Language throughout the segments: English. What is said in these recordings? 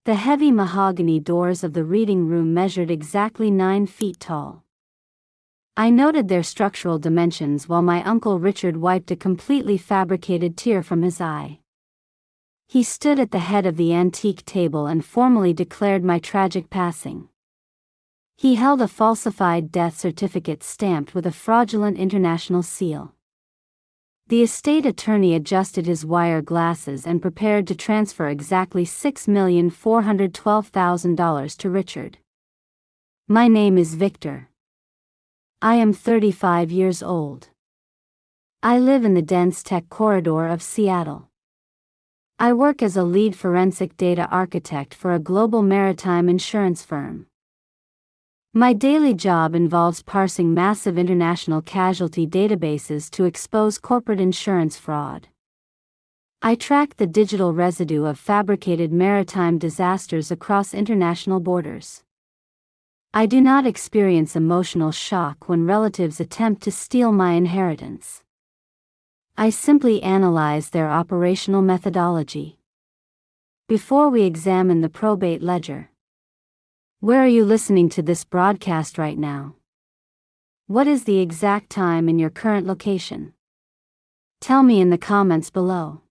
The heavy mahogany doors of the reading room measured exactly 9 feet tall. I noted their structural dimensions while my Uncle Richard wiped a completely fabricated tear from his eye. He stood at the head of the antique table and formally declared my tragic passing. He held a falsified death certificate stamped with a fraudulent international seal. The estate attorney adjusted his wire glasses and prepared to transfer exactly $6,412,000 to Richard. My name is Victor. I am 35 years old. I live in the dense tech corridor of Seattle. I work as a lead forensic data architect for a global maritime insurance firm. My daily job involves parsing massive international casualty databases to expose corporate insurance fraud. I track the digital residue of fabricated maritime disasters across international borders. I do not experience emotional shock when relatives attempt to steal my inheritance. I simply analyze their operational methodology. Before we examine the probate ledger. Where are you listening to this broadcast right now? What is the exact time in your current location? Tell me in the comments below.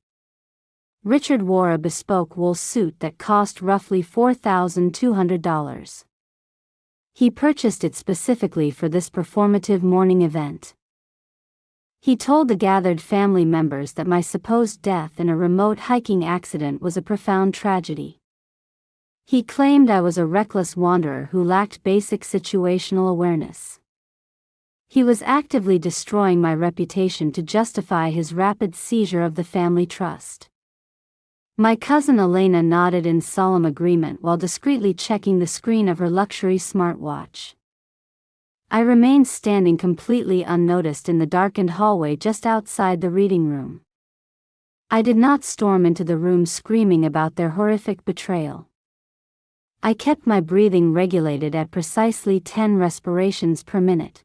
Richard wore a bespoke wool suit that cost roughly $4,200. He purchased it specifically for this performative morning event. He told the gathered family members that my supposed death in a remote hiking accident was a profound tragedy. He claimed I was a reckless wanderer who lacked basic situational awareness. He was actively destroying my reputation to justify his rapid seizure of the family trust. My cousin Elena nodded in solemn agreement while discreetly checking the screen of her luxury smartwatch. I remained standing completely unnoticed in the darkened hallway just outside the reading room. I did not storm into the room screaming about their horrific betrayal. I kept my breathing regulated at precisely 10 respirations per minute.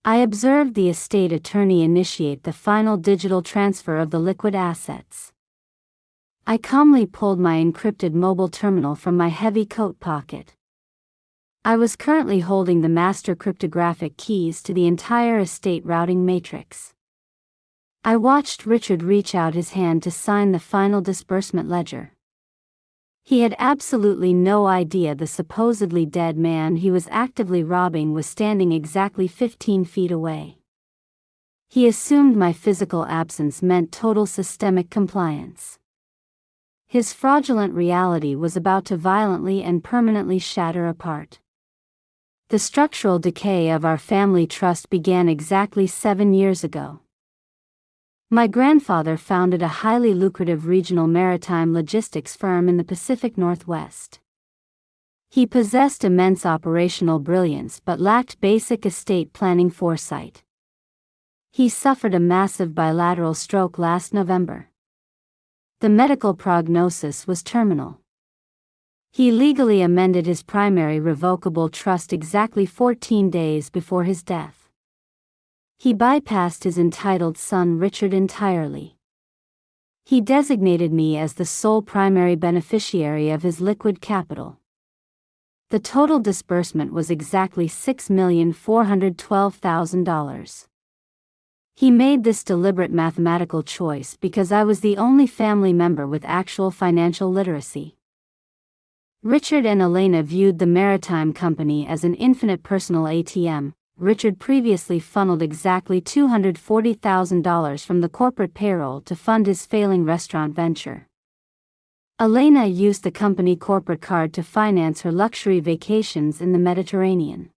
I observed the estate attorney initiate the final digital transfer of the liquid assets. I calmly pulled my encrypted mobile terminal from my heavy coat pocket. I was currently holding the master cryptographic keys to the entire estate routing matrix. I watched Richard reach out his hand to sign the final disbursement ledger. He had absolutely no idea the supposedly dead man he was actively robbing was standing exactly 15 feet away. He assumed my physical absence meant total systemic compliance. His fraudulent reality was about to violently and permanently shatter apart. The structural decay of our family trust began exactly 7 years ago. My grandfather founded a highly lucrative regional maritime logistics firm in the Pacific Northwest. He possessed immense operational brilliance but lacked basic estate planning foresight. He suffered a massive bilateral stroke last November. The medical prognosis was terminal. He legally amended his primary revocable trust exactly 14 days before his death. He bypassed his entitled son Richard entirely. He designated me as the sole primary beneficiary of his liquid capital. The total disbursement was exactly $6,412,000. He made this deliberate mathematical choice because I was the only family member with actual financial literacy. Richard and Elena viewed the maritime company as an infinite personal ATM. Richard previously funneled exactly $240,000 from the corporate payroll to fund his failing restaurant venture. Elena used the company corporate card to finance her luxury vacations in the Mediterranean.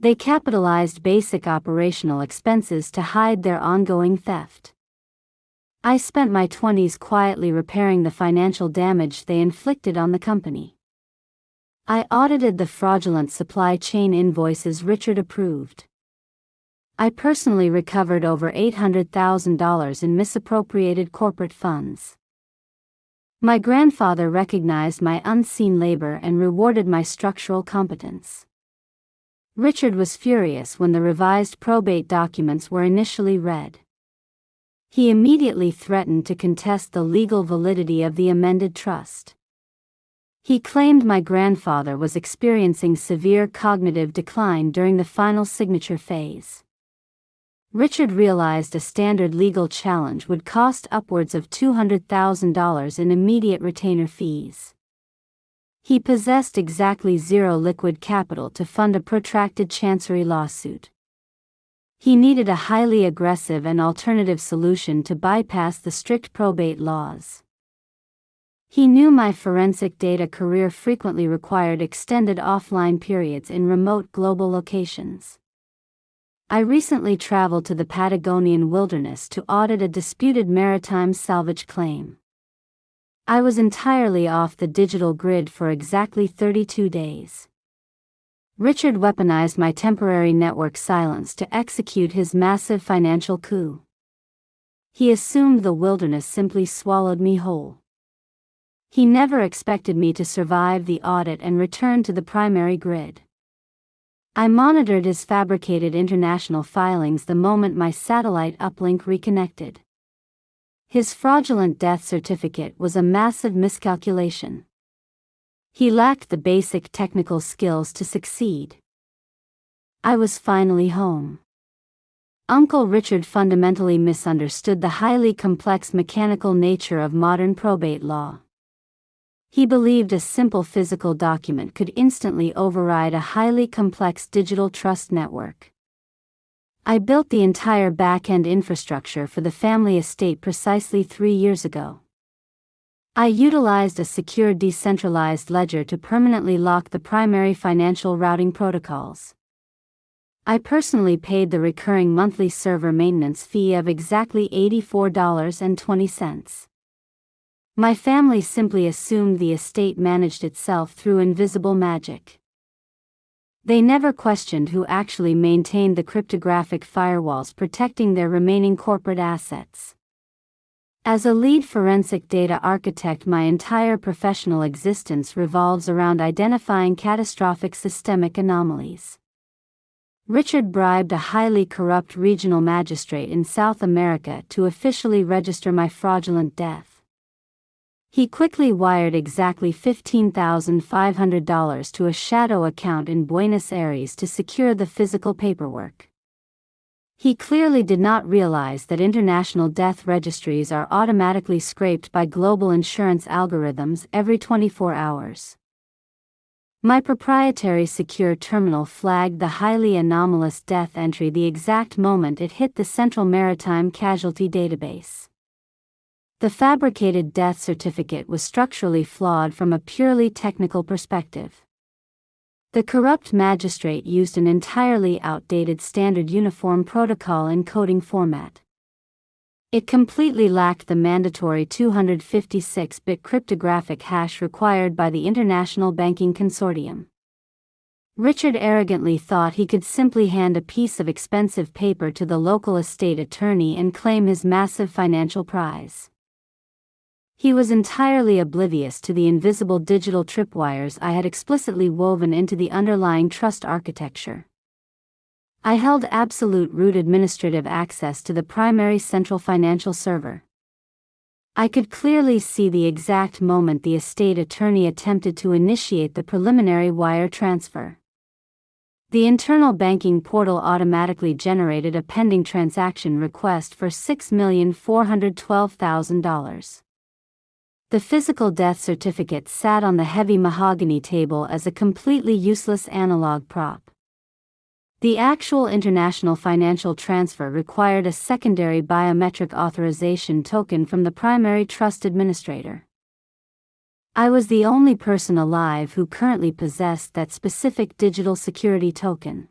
They capitalized basic operational expenses to hide their ongoing theft. I spent my 20s quietly repairing the financial damage they inflicted on the company. I audited the fraudulent supply chain invoices Richard approved. I personally recovered over $800,000 in misappropriated corporate funds. My grandfather recognized my unseen labor and rewarded my structural competence. Richard was furious when the revised probate documents were initially read. He immediately threatened to contest the legal validity of the amended trust. He claimed my grandfather was experiencing severe cognitive decline during the final signature phase. Richard realized a standard legal challenge would cost upwards of $200,000 in immediate retainer fees. He possessed exactly zero liquid capital to fund a protracted chancery lawsuit. He needed a highly aggressive and alternative solution to bypass the strict probate laws. He knew my forensic data career frequently required extended offline periods in remote global locations. I recently traveled to the Patagonian wilderness to audit a disputed maritime salvage claim. I was entirely off the digital grid for exactly 32 days. Richard weaponized my temporary network silence to execute his massive financial coup. He assumed the wilderness simply swallowed me whole. He never expected me to survive the audit and return to the primary grid. I monitored his fabricated international filings the moment my satellite uplink reconnected. His fraudulent death certificate was a massive miscalculation. He lacked the basic technical skills to succeed. I was finally home. Uncle Richard fundamentally misunderstood the highly complex mechanical nature of modern probate law. He believed a simple physical document could instantly override a highly complex digital trust network. I built the entire backend infrastructure for the family estate precisely 3 years ago. I utilized a secure decentralized ledger to permanently lock the primary financial routing protocols. I personally paid the recurring monthly server maintenance fee of exactly $84.20. My family simply assumed the estate managed itself through invisible magic. They never questioned who actually maintained the cryptographic firewalls protecting their remaining corporate assets. As a lead forensic data architect, my entire professional existence revolves around identifying catastrophic systemic anomalies. Richard bribed a highly corrupt regional magistrate in South America to officially register my fraudulent death. He quickly wired exactly $15,500 to a shadow account in Buenos Aires to secure the physical paperwork. He clearly did not realize that international death registries are automatically scraped by global insurance algorithms every 24 hours. My proprietary secure terminal flagged the highly anomalous death entry the exact moment it hit the Central Maritime Casualty Database. The fabricated death certificate was structurally flawed from a purely technical perspective. The corrupt magistrate used an entirely outdated standard uniform protocol encoding format. It completely lacked the mandatory 256-bit cryptographic hash required by the International Banking Consortium. Richard arrogantly thought he could simply hand a piece of expensive paper to the local estate attorney and claim his massive financial prize. He was entirely oblivious to the invisible digital tripwires I had explicitly woven into the underlying trust architecture. I held absolute root administrative access to the primary central financial server. I could clearly see the exact moment the estate attorney attempted to initiate the preliminary wire transfer. The internal banking portal automatically generated a pending transaction request for $6,412,000. The physical death certificate sat on the heavy mahogany table as a completely useless analog prop. The actual international financial transfer required a secondary biometric authorization token from the primary trust administrator. I was the only person alive who currently possessed that specific digital security token.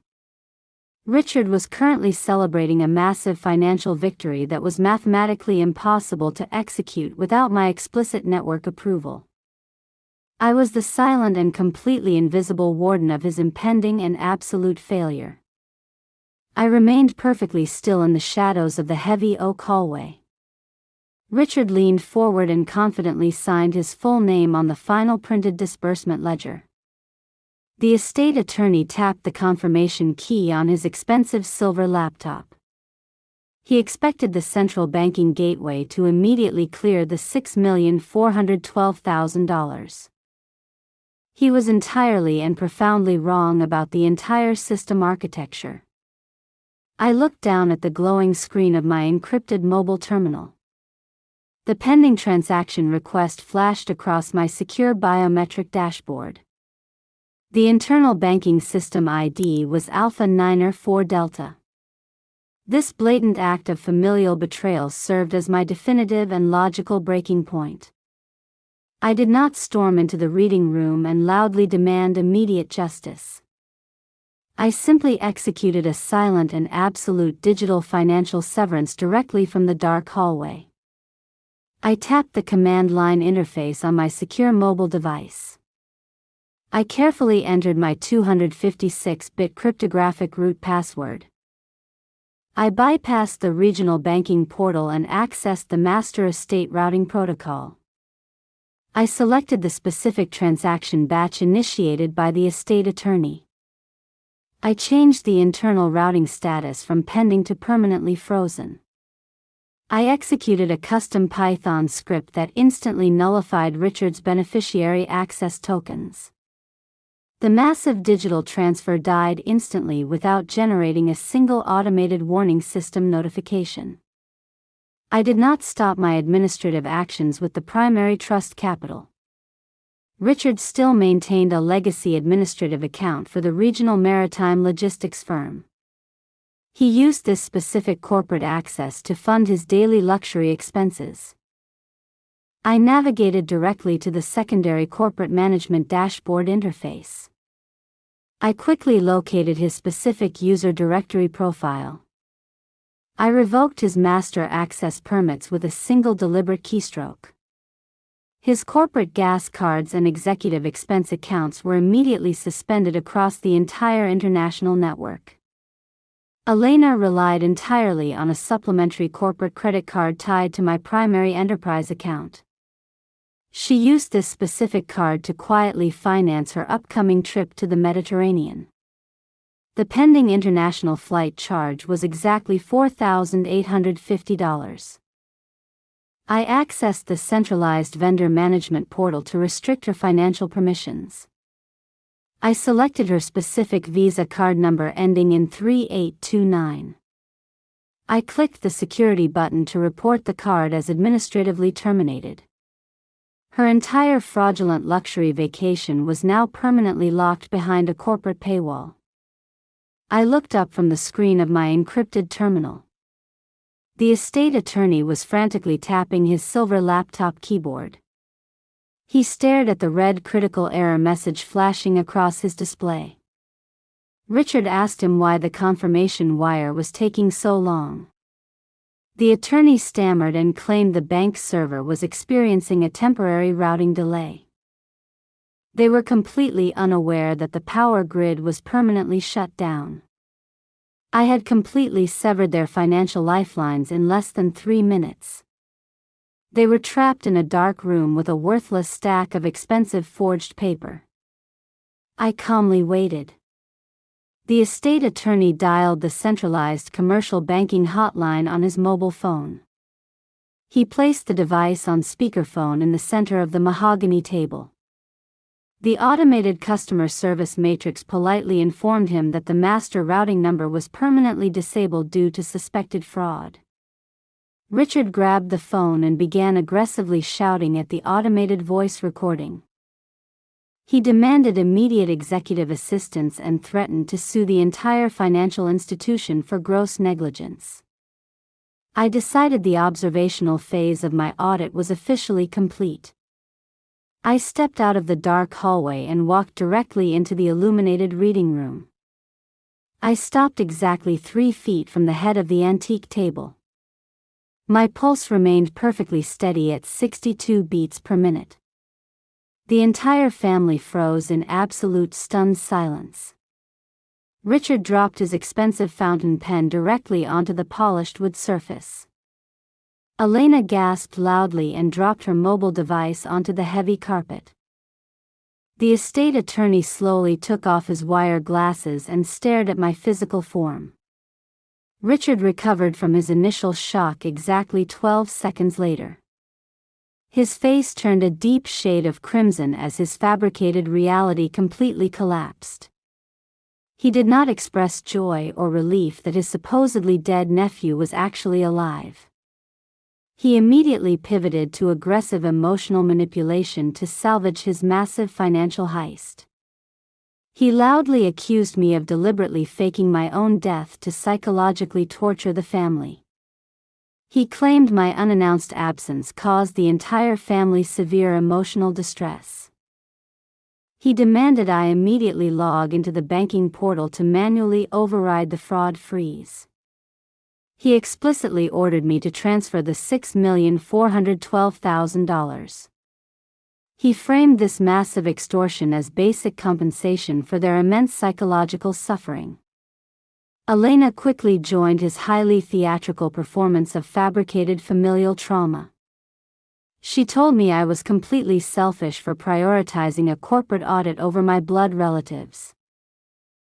Richard was currently celebrating a massive financial victory that was mathematically impossible to execute without my explicit network approval. I was the silent and completely invisible warden of his impending and absolute failure. I remained perfectly still in the shadows of the heavy oak hallway. Richard leaned forward and confidently signed his full name on the final printed disbursement ledger. The estate attorney tapped the confirmation key on his expensive silver laptop. He expected the central banking gateway to immediately clear the $6,412,000. He was entirely and profoundly wrong about the entire system architecture. I looked down at the glowing screen of my encrypted mobile terminal. The pending transaction request flashed across my secure biometric dashboard. The internal banking system ID was Alpha Niner 4 Delta. This blatant act of familial betrayal served as my definitive and logical breaking point. I did not storm into the reading room and loudly demand immediate justice. I simply executed a silent and absolute digital financial severance directly from the dark hallway. I tapped the command line interface on my secure mobile device. I carefully entered my 256-bit cryptographic root password. I bypassed the regional banking portal and accessed the master estate routing protocol. I selected the specific transaction batch initiated by the estate attorney. I changed the internal routing status from pending to permanently frozen. I executed a custom Python script that instantly nullified Richard's beneficiary access tokens. The massive digital transfer died instantly without generating a single automated warning system notification. I did not stop my administrative actions with the primary trust capital. Richard still maintained a legacy administrative account for the regional maritime logistics firm. He used this specific corporate access to fund his daily luxury expenses. I navigated directly to the secondary corporate management dashboard interface. I quickly located his specific user directory profile. I revoked his master access permits with a single deliberate keystroke. His corporate gas cards and executive expense accounts were immediately suspended across the entire international network. Elena relied entirely on a supplementary corporate credit card tied to my primary enterprise account. She used this specific card to quietly finance her upcoming trip to the Mediterranean. The pending international flight charge was exactly $4,850. I accessed the centralized vendor management portal to restrict her financial permissions. I selected her specific Visa card number ending in 3829. I clicked the security button to report the card as administratively terminated. Her entire fraudulent luxury vacation was now permanently locked behind a corporate paywall. I looked up from the screen of my encrypted terminal. The estate attorney was frantically tapping his silver laptop keyboard. He stared at the red critical error message flashing across his display. Richard asked him why the confirmation wire was taking so long. The attorney stammered and claimed the bank's server was experiencing a temporary routing delay. They were completely unaware that the power grid was permanently shut down. I had completely severed their financial lifelines in less than 3 minutes. They were trapped in a dark room with a worthless stack of expensive forged paper. I calmly waited. The estate attorney dialed the centralized commercial banking hotline on his mobile phone. He placed the device on speakerphone in the center of the mahogany table. The automated customer service matrix politely informed him that the master routing number was permanently disabled due to suspected fraud. Richard grabbed the phone and began aggressively shouting at the automated voice recording. He demanded immediate executive assistance and threatened to sue the entire financial institution for gross negligence. I decided the observational phase of my audit was officially complete. I stepped out of the dark hallway and walked directly into the illuminated reading room. I stopped exactly 3 feet from the head of the antique table. My pulse remained perfectly steady at 62 beats per minute. The entire family froze in absolute stunned silence. Richard dropped his expensive fountain pen directly onto the polished wood surface. Elena gasped loudly and dropped her mobile device onto the heavy carpet. The estate attorney slowly took off his wire glasses and stared at my physical form. Richard recovered from his initial shock exactly 12 seconds later. His face turned a deep shade of crimson as his fabricated reality completely collapsed. He did not express joy or relief that his supposedly dead nephew was actually alive. He immediately pivoted to aggressive emotional manipulation to salvage his massive financial heist. He loudly accused me of deliberately faking my own death to psychologically torture the family. He claimed my unannounced absence caused the entire family severe emotional distress. He demanded I immediately log into the banking portal to manually override the fraud freeze. He explicitly ordered me to transfer the $6,412,000. He framed this massive extortion as basic compensation for their immense psychological suffering. Elena quickly joined his highly theatrical performance of fabricated familial trauma. She told me I was completely selfish for prioritizing a corporate audit over my blood relatives.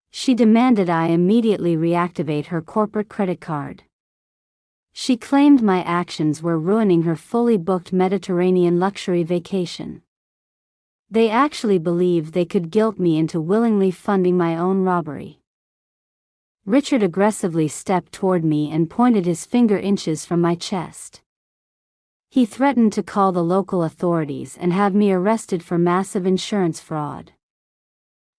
She demanded I immediately reactivate her corporate credit card. She claimed my actions were ruining her fully booked Mediterranean luxury vacation. They actually believed they could guilt me into willingly funding my own robbery. Richard aggressively stepped toward me and pointed his finger inches from my chest. He threatened to call the local authorities and have me arrested for massive insurance fraud.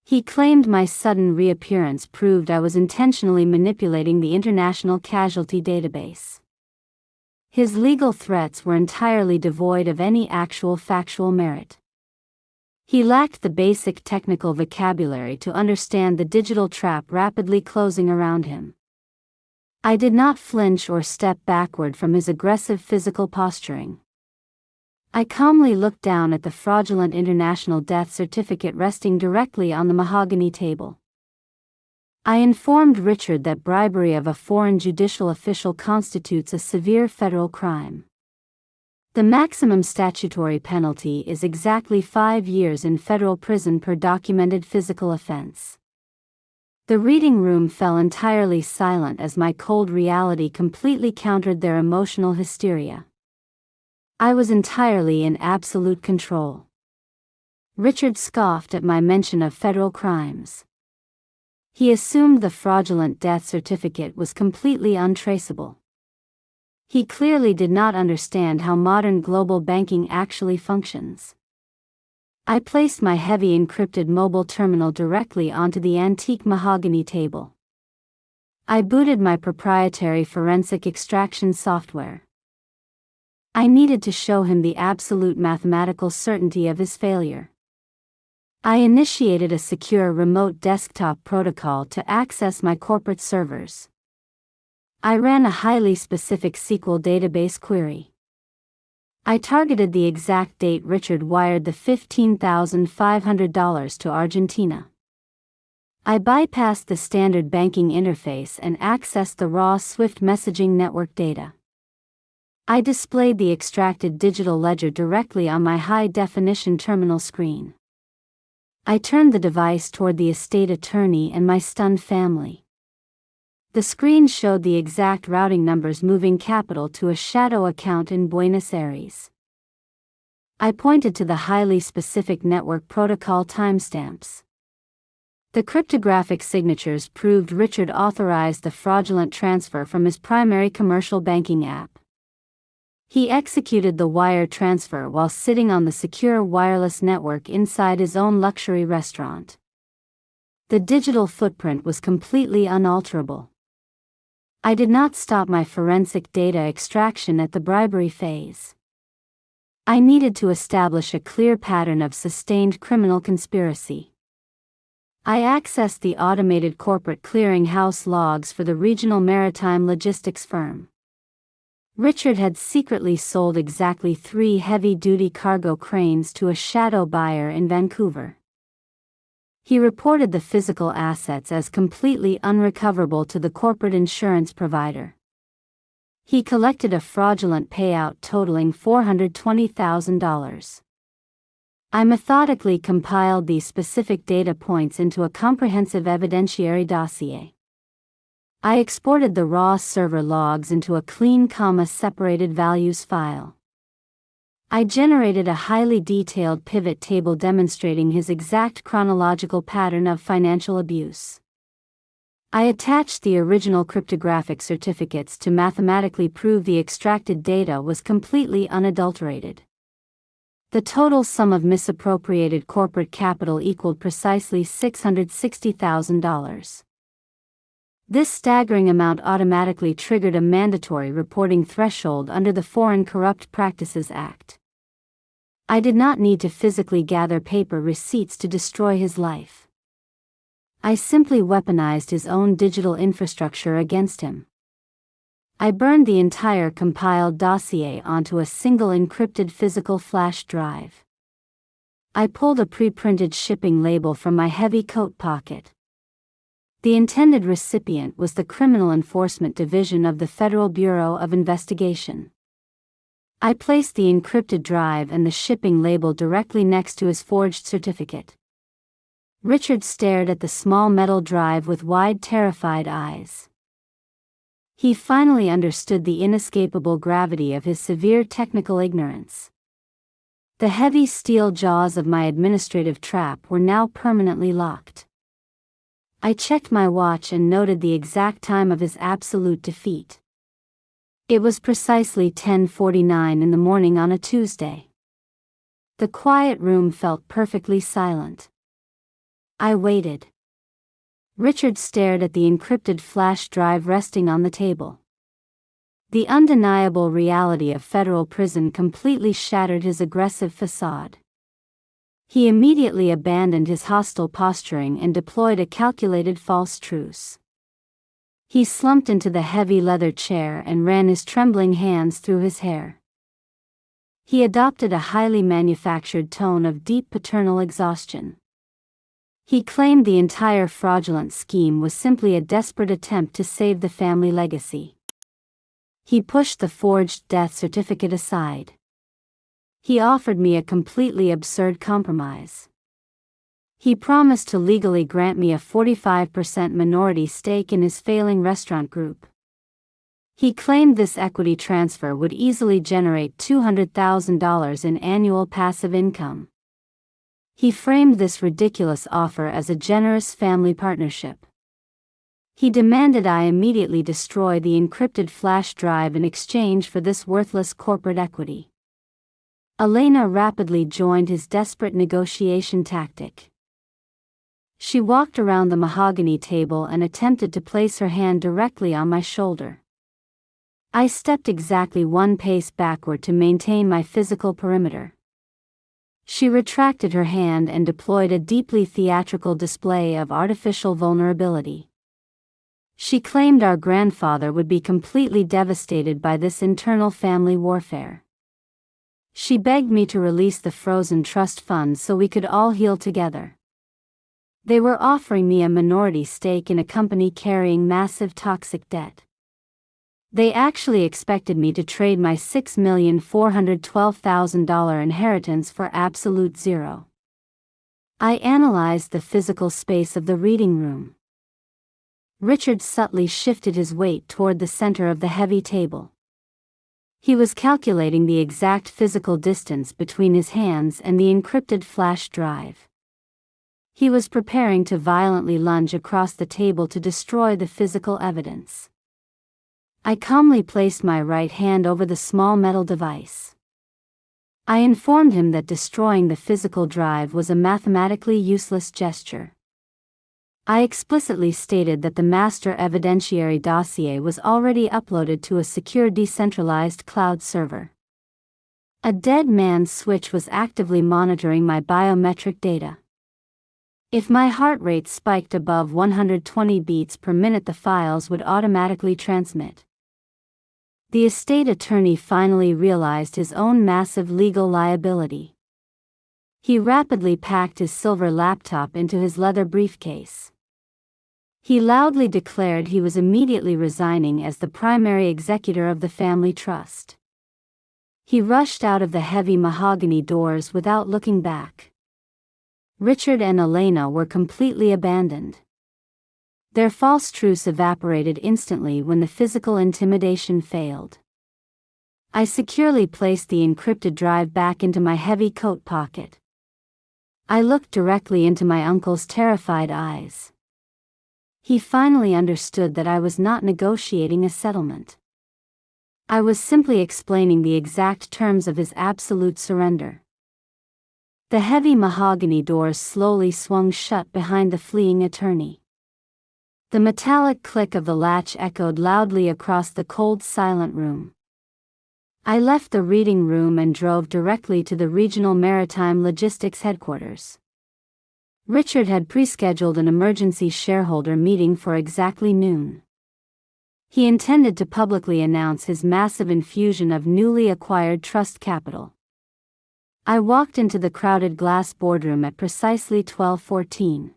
He claimed my sudden reappearance proved I was intentionally manipulating the international casualty database. His legal threats were entirely devoid of any actual factual merit. He lacked the basic technical vocabulary to understand the digital trap rapidly closing around him. I did not flinch or step backward from his aggressive physical posturing. I calmly looked down at the fraudulent international death certificate resting directly on the mahogany table. I informed Richard that bribery of a foreign judicial official constitutes a severe federal crime. The maximum statutory penalty is exactly 5 years in federal prison per documented physical offense. The reading room fell entirely silent as my cold reality completely countered their emotional hysteria. I was entirely in absolute control. Richard scoffed at my mention of federal crimes. He assumed the fraudulent death certificate was completely untraceable. He clearly did not understand how modern global banking actually functions. I placed my heavy encrypted mobile terminal directly onto the antique mahogany table. I booted my proprietary forensic extraction software. I needed to show him the absolute mathematical certainty of his failure. I initiated a secure remote desktop protocol to access my corporate servers. I ran a highly specific SQL database query. I targeted the exact date Richard wired the $15,500 to Argentina. I bypassed the standard banking interface and accessed the raw Swift messaging network data. I displayed the extracted digital ledger directly on my high-definition terminal screen. I turned the device toward the estate attorney and my stunned family. The screen showed the exact routing numbers moving capital to a shadow account in Buenos Aires. I pointed to the highly specific network protocol timestamps. The cryptographic signatures proved Richard authorized the fraudulent transfer from his primary commercial banking app. He executed the wire transfer while sitting on the secure wireless network inside his own luxury restaurant. The digital footprint was completely unalterable. I did not stop my forensic data extraction at the bribery phase. I needed to establish a clear pattern of sustained criminal conspiracy. I accessed the automated corporate clearinghouse logs for the regional maritime logistics firm. Richard had secretly sold exactly 3 heavy-duty cargo cranes to a shadow buyer in Vancouver. He reported the physical assets as completely unrecoverable to the corporate insurance provider. He collected a fraudulent payout totaling $420,000. I methodically compiled these specific data points into a comprehensive evidentiary dossier. I exported the raw server logs into a clean comma-separated values file. I generated a highly detailed pivot table demonstrating his exact chronological pattern of financial abuse. I attached the original cryptographic certificates to mathematically prove the extracted data was completely unadulterated. The total sum of misappropriated corporate capital equaled precisely $660,000. This staggering amount automatically triggered a mandatory reporting threshold under the Foreign Corrupt Practices Act. I did not need to physically gather paper receipts to destroy his life. I simply weaponized his own digital infrastructure against him. I burned the entire compiled dossier onto a single encrypted physical flash drive. I pulled a pre-printed shipping label from my heavy coat pocket. The intended recipient was the Criminal Enforcement Division of the Federal Bureau of Investigation. I placed the encrypted drive and the shipping label directly next to his forged certificate. Richard stared at the small metal drive with wide, terrified eyes. He finally understood the inescapable gravity of his severe technical ignorance. The heavy steel jaws of my administrative trap were now permanently locked. I checked my watch and noted the exact time of his absolute defeat. It was precisely 10:49 in the morning on a Tuesday. The quiet room felt perfectly silent. I waited. Richard stared at the encrypted flash drive resting on the table. The undeniable reality of federal prison completely shattered his aggressive facade. He immediately abandoned his hostile posturing and deployed a calculated false truce. He slumped into the heavy leather chair and ran his trembling hands through his hair. He adopted a highly manufactured tone of deep paternal exhaustion. He claimed the entire fraudulent scheme was simply a desperate attempt to save the family legacy. He pushed the forged death certificate aside. He offered me a completely absurd compromise. He promised to legally grant me a 45% minority stake in his failing restaurant group. He claimed this equity transfer would easily generate $200,000 in annual passive income. He framed this ridiculous offer as a generous family partnership. He demanded I immediately destroy the encrypted flash drive in exchange for this worthless corporate equity. Elena rapidly joined his desperate negotiation tactic. She walked around the mahogany table and attempted to place her hand directly on my shoulder. I stepped exactly one pace backward to maintain my physical perimeter. She retracted her hand and deployed a deeply theatrical display of artificial vulnerability. She claimed our grandfather would be completely devastated by this internal family warfare. She begged me to release the frozen trust funds so we could all heal together. They were offering me a minority stake in a company carrying massive toxic debt. They actually expected me to trade my $6,412,000 inheritance for absolute zero. I analyzed the physical space of the reading room. Richard subtly shifted his weight toward the center of the heavy table. He was calculating the exact physical distance between his hands and the encrypted flash drive. He was preparing to violently lunge across the table to destroy the physical evidence. I calmly placed my right hand over the small metal device. I informed him that destroying the physical drive was a mathematically useless gesture. I explicitly stated that the master evidentiary dossier was already uploaded to a secure decentralized cloud server. A dead man's switch was actively monitoring my biometric data. If my heart rate spiked above 120 beats per minute, the files would automatically transmit. The estate attorney finally realized his own massive legal liability. He rapidly packed his silver laptop into his leather briefcase. He loudly declared he was immediately resigning as the primary executor of the family trust. He rushed out of the heavy mahogany doors without looking back. Richard and Elena were completely abandoned. Their false truce evaporated instantly when the physical intimidation failed. I securely placed the encrypted drive back into my heavy coat pocket. I looked directly into my uncle's terrified eyes. He finally understood that I was not negotiating a settlement. I was simply explaining the exact terms of his absolute surrender. The heavy mahogany doors slowly swung shut behind the fleeing attorney. The metallic click of the latch echoed loudly across the cold, silent room. I left the reading room and drove directly to the Regional Maritime Logistics headquarters. Richard had pre-scheduled an emergency shareholder meeting for exactly noon. He intended to publicly announce his massive infusion of newly acquired trust capital. I walked into the crowded glass boardroom at precisely 12:14.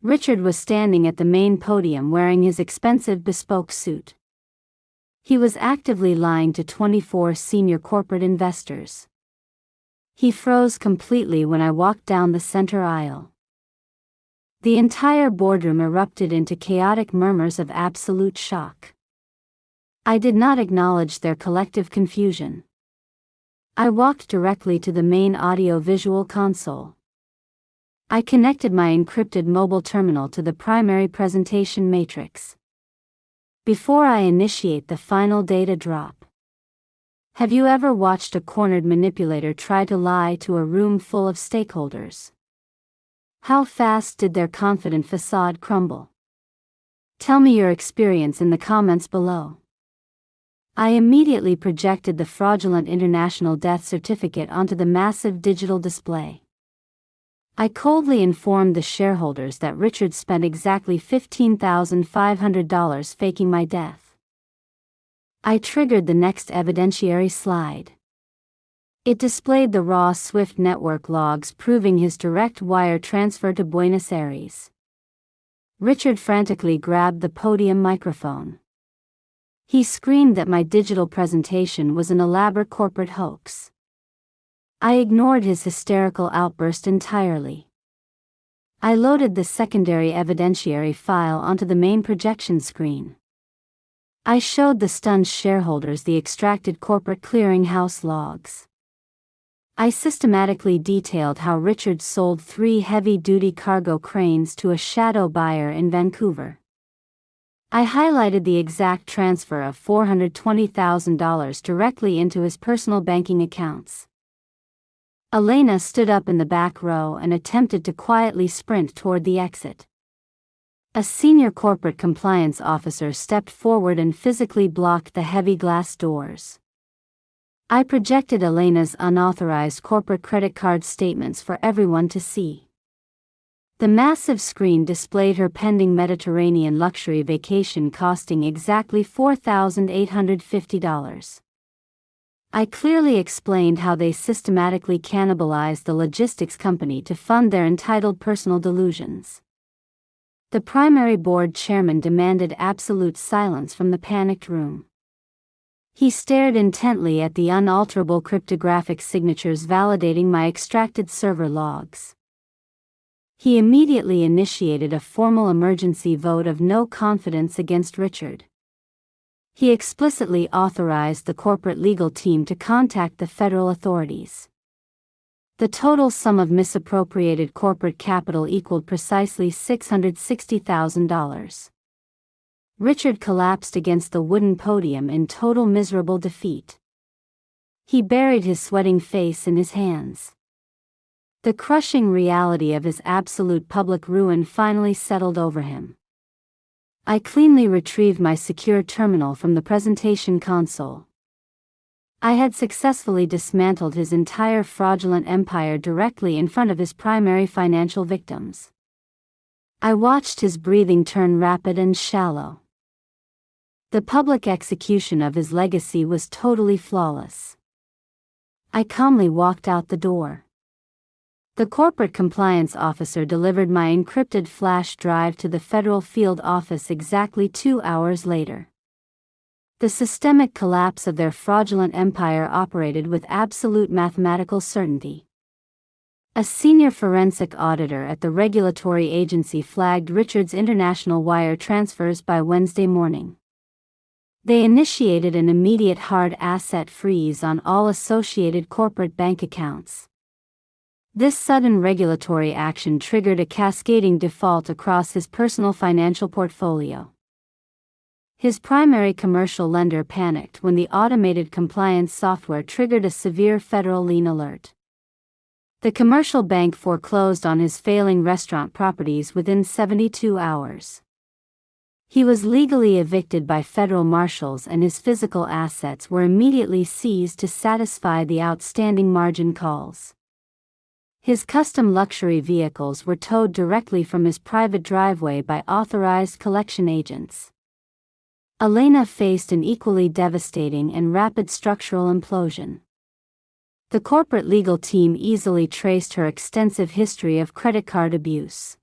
Richard was standing at the main podium wearing his expensive bespoke suit. He was actively lying to 24 senior corporate investors. He froze completely when I walked down the center aisle. The entire boardroom erupted into chaotic murmurs of absolute shock. I did not acknowledge their collective confusion. I walked directly to the main audio-visual console. I connected my encrypted mobile terminal to the primary presentation matrix. Before I initiate the final data drop. Have you ever watched a cornered manipulator try to lie to a room full of stakeholders? How fast did their confident facade crumble? Tell me your experience in the comments below. I immediately projected the fraudulent international death certificate onto the massive digital display. I coldly informed the shareholders that Richard spent exactly $15,500 faking my death. I triggered the next evidentiary slide. It displayed the raw SWIFT network logs proving his direct wire transfer to Buenos Aires. Richard frantically grabbed the podium microphone. He screamed that my digital presentation was an elaborate corporate hoax. I ignored his hysterical outburst entirely. I loaded the secondary evidentiary file onto the main projection screen. I showed the stunned shareholders the extracted corporate clearinghouse logs. I systematically detailed how Richard sold 3 heavy-duty cargo cranes to a shadow buyer in Vancouver. I highlighted the exact transfer of $420,000 directly into his personal banking accounts. Elena stood up in the back row and attempted to quietly sprint toward the exit. A senior corporate compliance officer stepped forward and physically blocked the heavy glass doors. I projected Elena's unauthorized corporate credit card statements for everyone to see. The massive screen displayed her pending Mediterranean luxury vacation costing exactly $4,850. I clearly explained how they systematically cannibalized the logistics company to fund their entitled personal delusions. The primary board chairman demanded absolute silence from the panicked room. He stared intently at the unalterable cryptographic signatures validating my extracted server logs. He immediately initiated a formal emergency vote of no confidence against Richard. He explicitly authorized the corporate legal team to contact the federal authorities. The total sum of misappropriated corporate capital equaled precisely $660,000. Richard collapsed against the wooden podium in total miserable defeat. He buried his sweating face in his hands. The crushing reality of his absolute public ruin finally settled over him. I cleanly retrieved my secure terminal from the presentation console. I had successfully dismantled his entire fraudulent empire directly in front of his primary financial victims. I watched his breathing turn rapid and shallow. The public execution of his legacy was totally flawless. I calmly walked out the door. The corporate compliance officer delivered my encrypted flash drive to the federal field office exactly 2 hours later. The systemic collapse of their fraudulent empire operated with absolute mathematical certainty. A senior forensic auditor at the regulatory agency flagged Richard's international wire transfers by Wednesday morning. They initiated an immediate hard asset freeze on all associated corporate bank accounts. This sudden regulatory action triggered a cascading default across his personal financial portfolio. His primary commercial lender panicked when the automated compliance software triggered a severe federal lien alert. The commercial bank foreclosed on his failing restaurant properties within 72 hours. He was legally evicted by federal marshals and his physical assets were immediately seized to satisfy the outstanding margin calls. His custom luxury vehicles were towed directly from his private driveway by authorized collection agents. Elena faced an equally devastating and rapid structural implosion. The corporate legal team easily traced her extensive history of credit card abuse.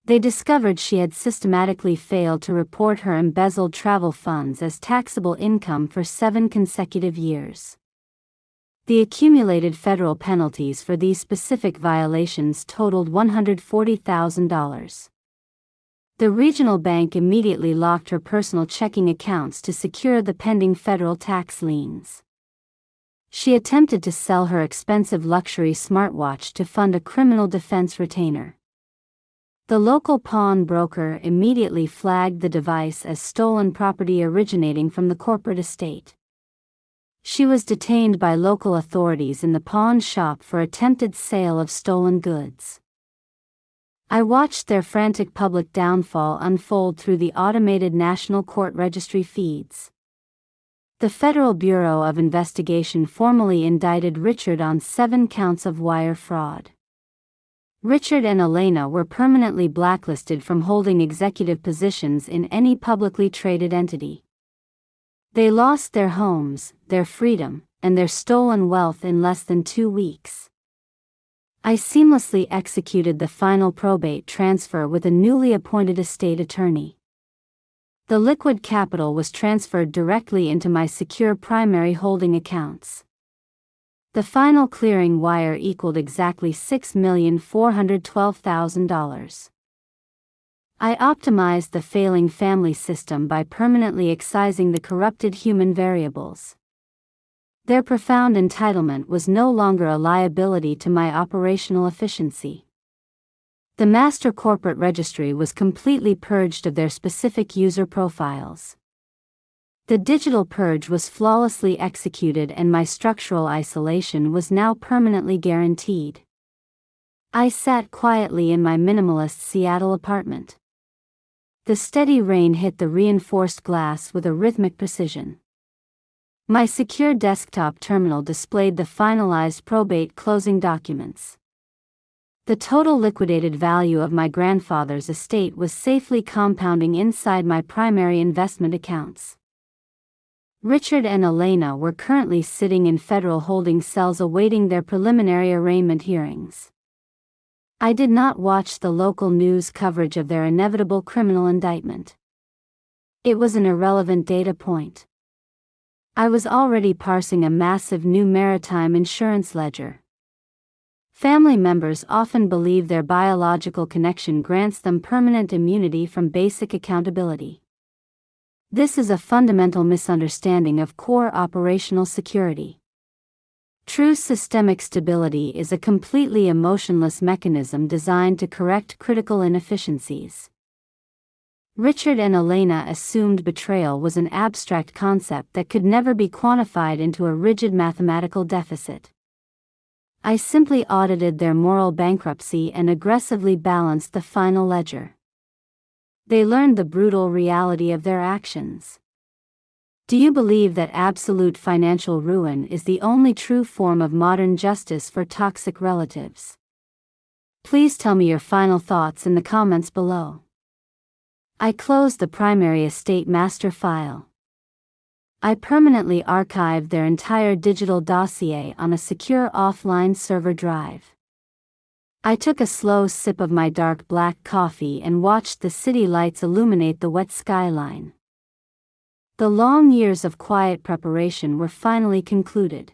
They discovered she had systematically failed to report her embezzled travel funds as taxable income for 7 consecutive years. The accumulated federal penalties for these specific violations totaled $140,000. The regional bank immediately locked her personal checking accounts to secure the pending federal tax liens. She attempted to sell her expensive luxury smartwatch to fund a criminal defense retainer. The local pawnbroker immediately flagged the device as stolen property originating from the corporate estate. She was detained by local authorities in the pawn shop for attempted sale of stolen goods. I watched their frantic public downfall unfold through the automated National Court Registry feeds. The Federal Bureau of Investigation formally indicted Richard on 7 counts of wire fraud. Richard and Elena were permanently blacklisted from holding executive positions in any publicly traded entity. They lost their homes, their freedom, and their stolen wealth in less than 2 weeks. I seamlessly executed the final probate transfer with a newly appointed estate attorney. The liquid capital was transferred directly into my secure primary holding accounts. The final clearing wire equaled exactly $6,412,000. I optimized the failing family system by permanently excising the corrupted human variables. Their profound entitlement was no longer a liability to my operational efficiency. The master corporate registry was completely purged of their specific user profiles. The digital purge was flawlessly executed and my structural isolation was now permanently guaranteed. I sat quietly in my minimalist Seattle apartment. The steady rain hit the reinforced glass with a rhythmic precision. My secure desktop terminal displayed the finalized probate closing documents. The total liquidated value of my grandfather's estate was safely compounding inside my primary investment accounts. Richard and Elena were currently sitting in federal holding cells awaiting their preliminary arraignment hearings. I did not watch the local news coverage of their inevitable criminal indictment. It was an irrelevant data point. I was already parsing a massive new maritime insurance ledger. Family members often believe their biological connection grants them permanent immunity from basic accountability. This is a fundamental misunderstanding of core operational security. True systemic stability is a completely emotionless mechanism designed to correct critical inefficiencies. Richard and Elena assumed betrayal was an abstract concept that could never be quantified into a rigid mathematical deficit. I simply audited their moral bankruptcy and aggressively balanced the final ledger. They learned the brutal reality of their actions. Do you believe that absolute financial ruin is the only true form of modern justice for toxic relatives? Please tell me your final thoughts in the comments below. I closed the primary estate master file. I permanently archived their entire digital dossier on a secure offline server drive. I took a slow sip of my dark black coffee and watched the city lights illuminate the wet skyline. The long years of quiet preparation were finally concluded.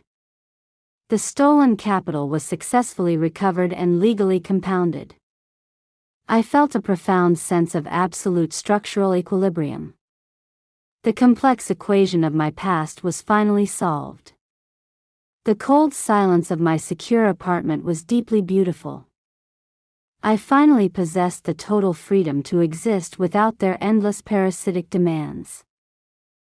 The stolen capital was successfully recovered and legally compounded. I felt a profound sense of absolute structural equilibrium. The complex equation of my past was finally solved. The cold silence of my secure apartment was deeply beautiful. I finally possessed the total freedom to exist without their endless parasitic demands.